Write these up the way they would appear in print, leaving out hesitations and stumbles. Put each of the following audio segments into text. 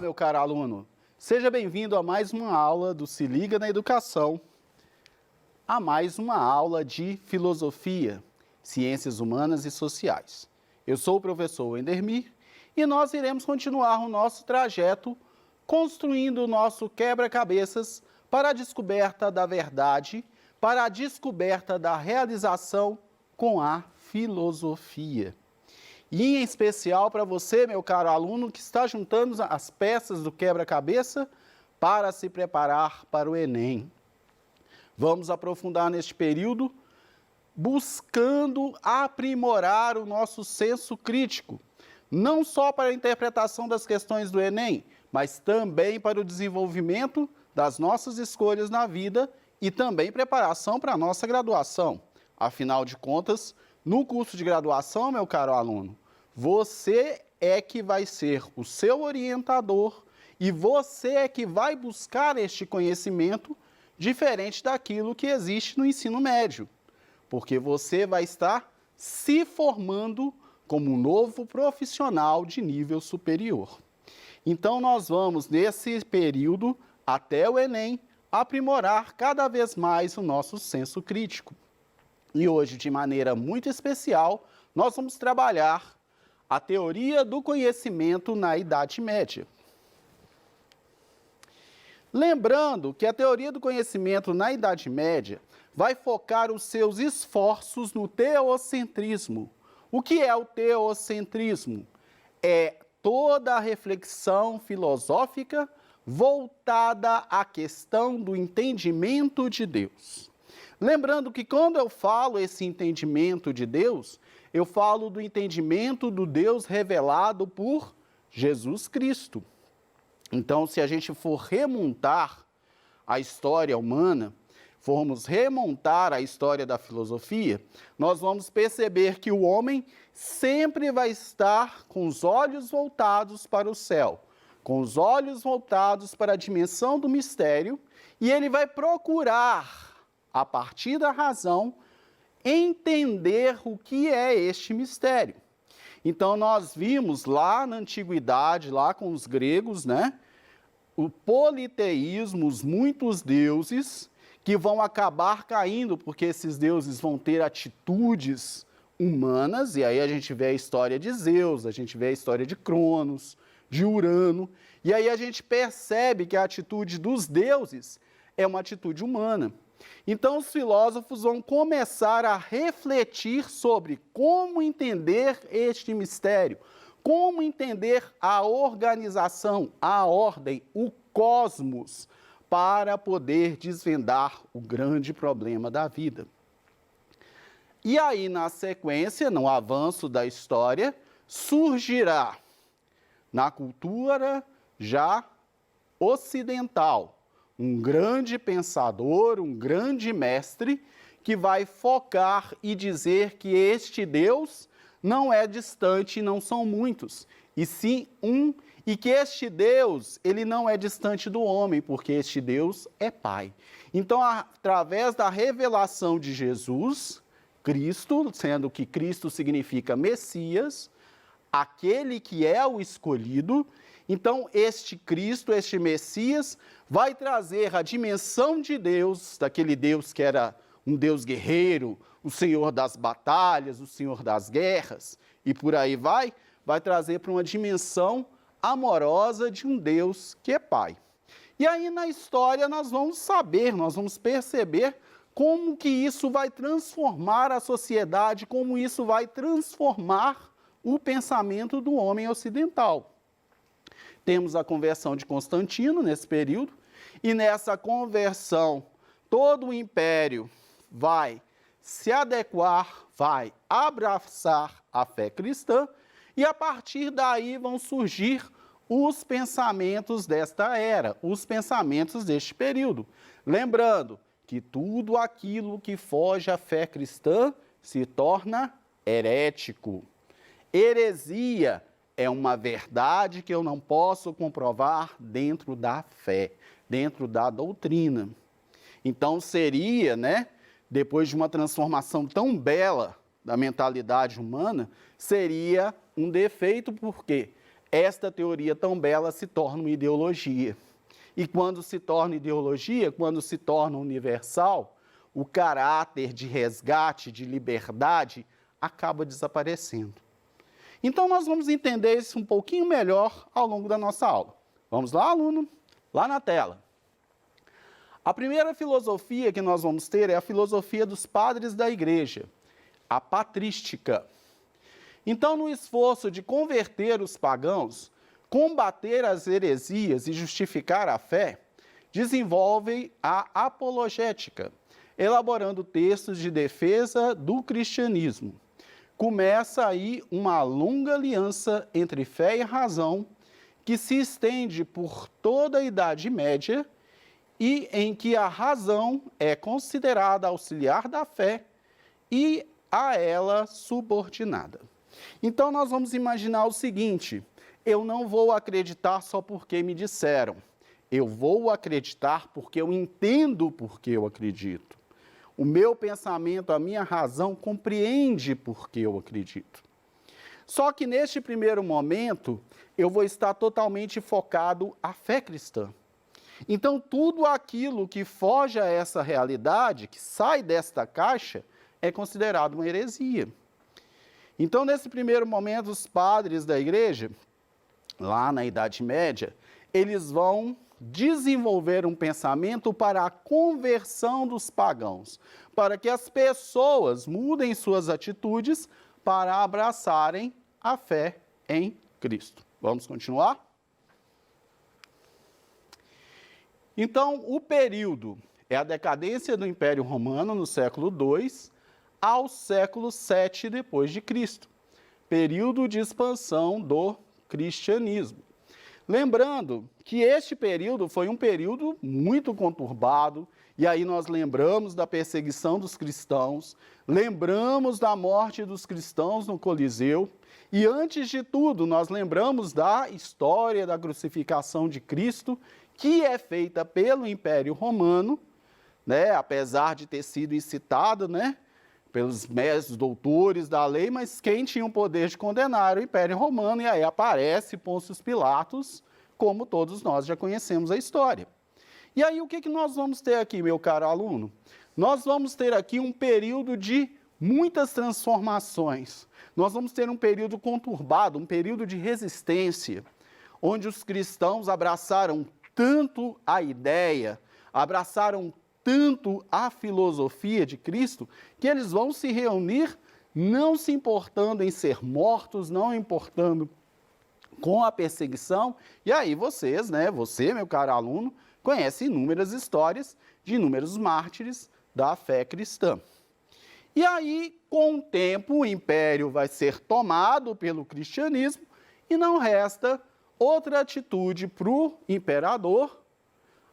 meu caro aluno. Seja bem-vindo a mais uma aula do Se Liga na Educação, a mais uma aula de Filosofia, Ciências Humanas e Sociais. Eu sou o professor Wendermir e nós iremos continuar o nosso trajeto construindo o nosso quebra-cabeças para a descoberta da verdade, para a descoberta da realização com a filosofia. E em especial para você, meu caro aluno, que está juntando as peças do quebra-cabeça para se preparar para o Enem. Vamos aprofundar neste período, buscando aprimorar o nosso senso crítico, não só para a interpretação das questões do Enem, mas também para o desenvolvimento das nossas escolhas na vida e também preparação para a nossa graduação. Afinal de contas, no curso de graduação, meu caro aluno, você é que vai ser o seu orientador e você é que vai buscar este conhecimento diferente daquilo que existe no ensino médio, porque você vai estar se formando como um novo profissional de nível superior. Então, nós vamos, nesse período, até o Enem, aprimorar cada vez mais o nosso senso crítico. E hoje, de maneira muito especial, nós vamos trabalhar a teoria do conhecimento na Idade Média. Lembrando que a teoria do conhecimento na Idade Média vai focar os seus esforços no teocentrismo. O que é o teocentrismo? É toda a reflexão filosófica voltada à questão do entendimento de Deus. Lembrando que quando eu falo esse entendimento de Deus, eu falo do entendimento do Deus revelado por Jesus Cristo. Então, se a gente for remontar a história humana, formos remontar a história da filosofia, nós vamos perceber que o homem sempre vai estar com os olhos voltados para o céu, com os olhos voltados para a dimensão do mistério, e ele vai procurar, a partir da razão, entender o que é este mistério. Então, nós vimos lá na antiguidade, lá com os gregos, né, o politeísmo, os muitos deuses, que vão acabar caindo, porque esses deuses vão ter atitudes humanas, e aí a gente vê a história de Zeus, a gente vê a história de Cronos, de Urano, e aí a gente percebe que a atitude dos deuses é uma atitude humana. Então, os filósofos vão começar a refletir sobre como entender este mistério, como entender a organização, a ordem, o cosmos, para poder desvendar o grande problema da vida. E aí, na sequência, no avanço da história, surgirá na cultura já ocidental um grande pensador, um grande mestre, que vai focar e dizer que este Deus não é distante, não são muitos, e sim um, e que este Deus, ele não é distante do homem, porque este Deus é Pai. Então, através da revelação de Jesus, Cristo, sendo que Cristo significa Messias, aquele que é o escolhido, então este Cristo, este Messias, vai trazer a dimensão de Deus, daquele Deus que era um Deus guerreiro, o Senhor das batalhas, o Senhor das guerras, e por aí vai trazer para uma dimensão amorosa de um Deus que é Pai. E aí na história nós vamos saber, nós vamos perceber como que isso vai transformar a sociedade, como isso vai transformar o pensamento do homem ocidental. Temos a conversão de Constantino nesse período, e nessa conversão todo o império vai se adequar, vai abraçar a fé cristã, e a partir daí vão surgir os pensamentos desta era, os pensamentos deste período. Lembrando que tudo aquilo que foge à fé cristã se torna herético. Heresia é uma verdade que eu não posso comprovar dentro da fé, dentro da doutrina. Então seria, depois de uma transformação tão bela da mentalidade humana, seria um defeito, porque esta teoria tão bela se torna uma ideologia. E quando se torna ideologia, quando se torna universal, o caráter de resgate, de liberdade, acaba desaparecendo. Então, nós vamos entender isso um pouquinho melhor ao longo da nossa aula. Vamos lá, aluno? Lá na tela. A primeira filosofia que nós vamos ter é a filosofia dos padres da igreja, a patrística. Então, no esforço de converter os pagãos, combater as heresias e justificar a fé, desenvolve a apologética, elaborando textos de defesa do cristianismo. Começa aí uma longa aliança entre fé e razão, que se estende por toda a Idade Média e em que a razão é considerada auxiliar da fé e a ela subordinada. Então, nós vamos imaginar o seguinte: eu não vou acreditar só porque me disseram, eu vou acreditar porque eu entendo porque eu acredito. O meu pensamento, a minha razão compreende porque eu acredito. Só que neste primeiro momento, eu vou estar totalmente focado à fé cristã. Então, tudo aquilo que foge a essa realidade, que sai desta caixa, é considerado uma heresia. Então, nesse primeiro momento, os padres da igreja, lá na Idade Média, eles vão desenvolver um pensamento para a conversão dos pagãos, para que as pessoas mudem suas atitudes para abraçarem a fé em Cristo. Vamos continuar? Então, o período é a decadência do Império Romano no século II ao século VII depois de Cristo, período de expansão do cristianismo. Lembrando que este período foi um período muito conturbado, e aí nós lembramos da perseguição dos cristãos, lembramos da morte dos cristãos no Coliseu, e antes de tudo, nós lembramos da história da crucificação de Cristo, que é feita pelo Império Romano, né, apesar de ter sido incitado, né, pelos mestres doutores da lei, mas quem tinha o poder de condenar era o Império Romano, e aí aparece Pôncio Pilatos, como todos nós já conhecemos a história. E aí o que nós vamos ter aqui, meu caro aluno? Nós vamos ter aqui um período de muitas transformações. Nós vamos ter um período conturbado, um período de resistência, onde os cristãos abraçaram tanto a ideia, abraçaram tanto a filosofia de Cristo, que eles vão se reunir não se importando em ser mortos, não importando com a perseguição. E aí vocês, né, você, meu caro aluno, conhece inúmeras histórias de inúmeros mártires da fé cristã. E aí, com o tempo, o império vai ser tomado pelo cristianismo e não resta outra atitude para o imperador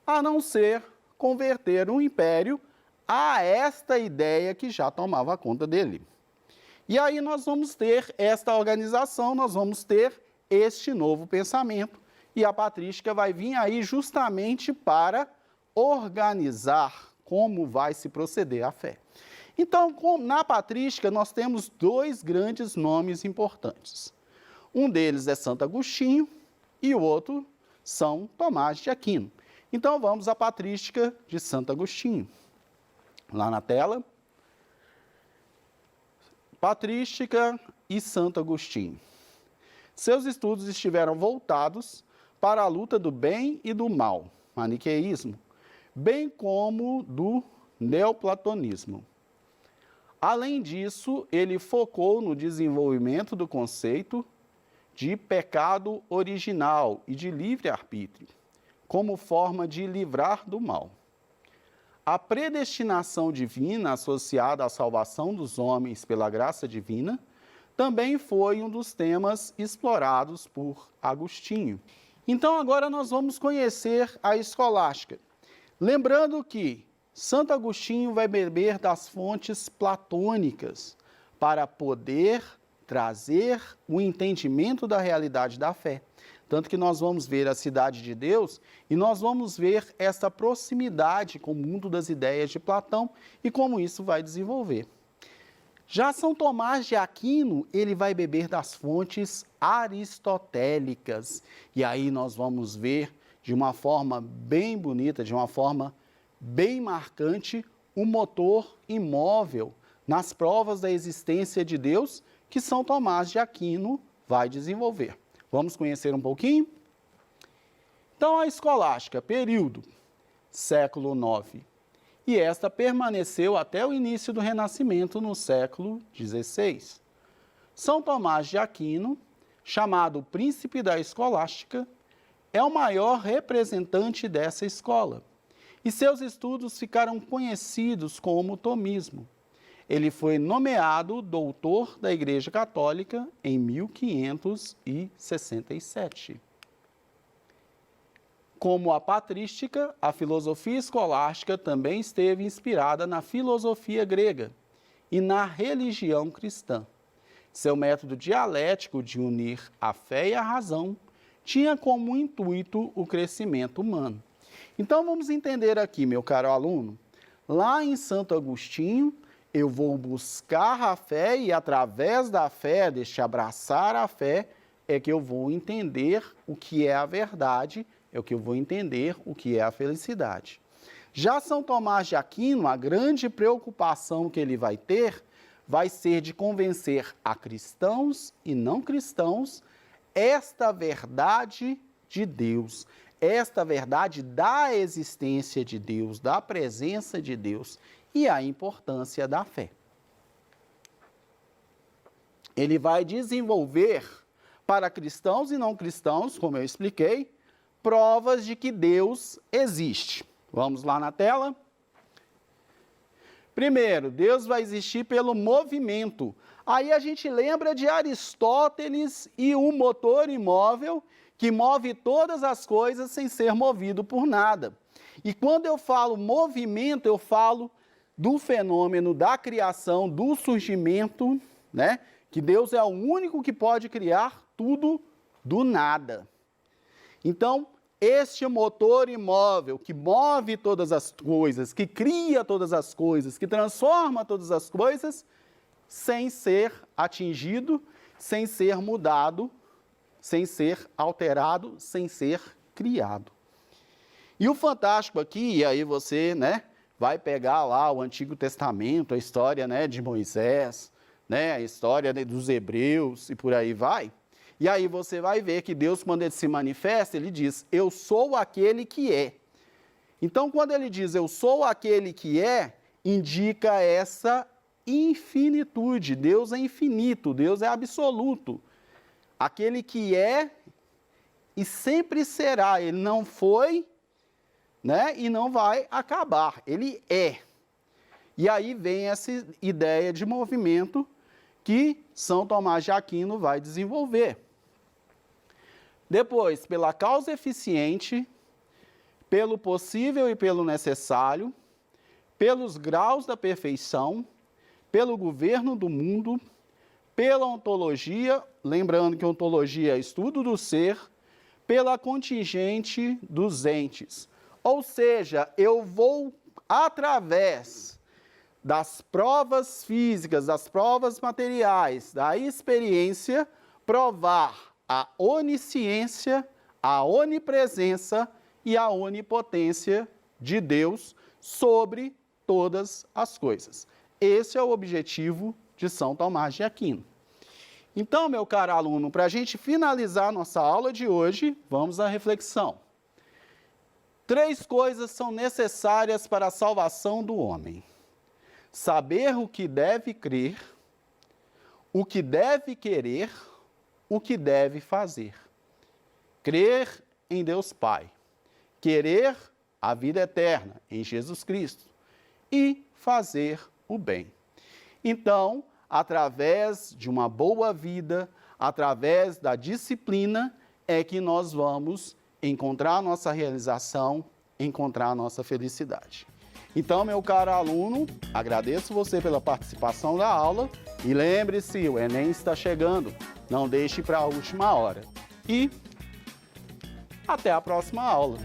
a não ser converter o império a esta ideia que já tomava conta dele. E aí nós vamos ter esta organização, nós vamos ter este novo pensamento, e a patrística vai vir aí justamente para organizar como vai se proceder a fé. Então, na patrística, nós temos dois grandes nomes importantes. Um deles é Santo Agostinho e o outro São Tomás de Aquino. Então, vamos à patrística de Santo Agostinho. Lá na tela. Patrística e Santo Agostinho. Seus estudos estiveram voltados para a luta do bem e do mal, maniqueísmo, bem como do neoplatonismo. Além disso, ele focou no desenvolvimento do conceito de pecado original e de livre-arbítrio, como forma de livrar do mal. A predestinação divina associada à salvação dos homens pela graça divina também foi um dos temas explorados por Agostinho. Então, agora nós vamos conhecer a escolástica. Lembrando que Santo Agostinho vai beber das fontes platônicas para poder trazer o entendimento da realidade da fé. Tanto que nós vamos ver a cidade de Deus e nós vamos ver essa proximidade com o mundo das ideias de Platão e como isso vai desenvolver. Já São Tomás de Aquino, ele vai beber das fontes aristotélicas. E aí nós vamos ver de uma forma bem bonita, de uma forma bem marcante, o motor imóvel nas provas da existência de Deus que São Tomás de Aquino vai desenvolver. Vamos conhecer um pouquinho? Então, a escolástica, período, século IX. E esta permaneceu até o início do Renascimento, no século XVI. São Tomás de Aquino, chamado príncipe da escolástica, é o maior representante dessa escola, e seus estudos ficaram conhecidos como tomismo. Ele foi nomeado doutor da Igreja Católica em 1567. Como a patrística, a filosofia escolástica também esteve inspirada na filosofia grega e na religião cristã. Seu método dialético de unir a fé e a razão tinha como intuito o crescimento humano. Então vamos entender aqui, meu caro aluno, lá em Santo Agostinho, eu vou buscar a fé e através da fé, deste abraçar a fé, é que eu vou entender o que é a verdade, é o que eu vou entender o que é a felicidade. Já São Tomás de Aquino, a grande preocupação que ele vai ter vai ser de convencer a cristãos e não cristãos esta verdade de Deus, esta verdade da existência de Deus, da presença de Deus e a importância da fé. Ele vai desenvolver para cristãos e não cristãos, como eu expliquei, provas de que Deus existe. Vamos lá na tela? Primeiro, Deus vai existir pelo movimento. Aí a gente lembra de Aristóteles e o motor imóvel que move todas as coisas sem ser movido por nada. E quando eu falo movimento, eu falo do fenômeno da criação, do surgimento, né? Que Deus é o único que pode criar tudo do nada. Então, este motor imóvel que move todas as coisas, que cria todas as coisas, que transforma todas as coisas, sem ser atingido, sem ser mudado, sem ser alterado, sem ser criado. E o fantástico aqui, e aí você, né, vai pegar lá o Antigo Testamento, a história, né, de Moisés, né, a história dos hebreus e por aí vai. E aí você vai ver que Deus, quando ele se manifesta, ele diz, eu sou aquele que é. Então, quando ele diz, eu sou aquele que é, indica essa infinitude. Deus é infinito, Deus é absoluto. Aquele que é e sempre será. Ele não foi, né, e não vai acabar. Ele é. E aí vem essa ideia de movimento que São Tomás de Aquino vai desenvolver. Depois, pela causa eficiente, pelo possível e pelo necessário, pelos graus da perfeição, pelo governo do mundo, pela ontologia, lembrando que ontologia é estudo do ser, pela contingente dos entes. Ou seja, eu vou, através das provas físicas, das provas materiais, da experiência, provar a onisciência, a onipresença e a onipotência de Deus sobre todas as coisas. Esse é o objetivo de São Tomás de Aquino. Então, meu caro aluno, para a gente finalizar nossa aula de hoje, vamos à reflexão. 3 coisas são necessárias para a salvação do homem: saber o que deve crer, o que deve querer, o que deve fazer. Crer em Deus Pai, querer a vida eterna em Jesus Cristo e fazer o bem. Então, através de uma boa vida, através da disciplina, é que nós vamos encontrar a nossa realização, encontrar a nossa felicidade. Então, meu caro aluno, agradeço você pela participação da aula e lembre-se, o Enem está chegando, não deixe para a última hora. E até a próxima aula.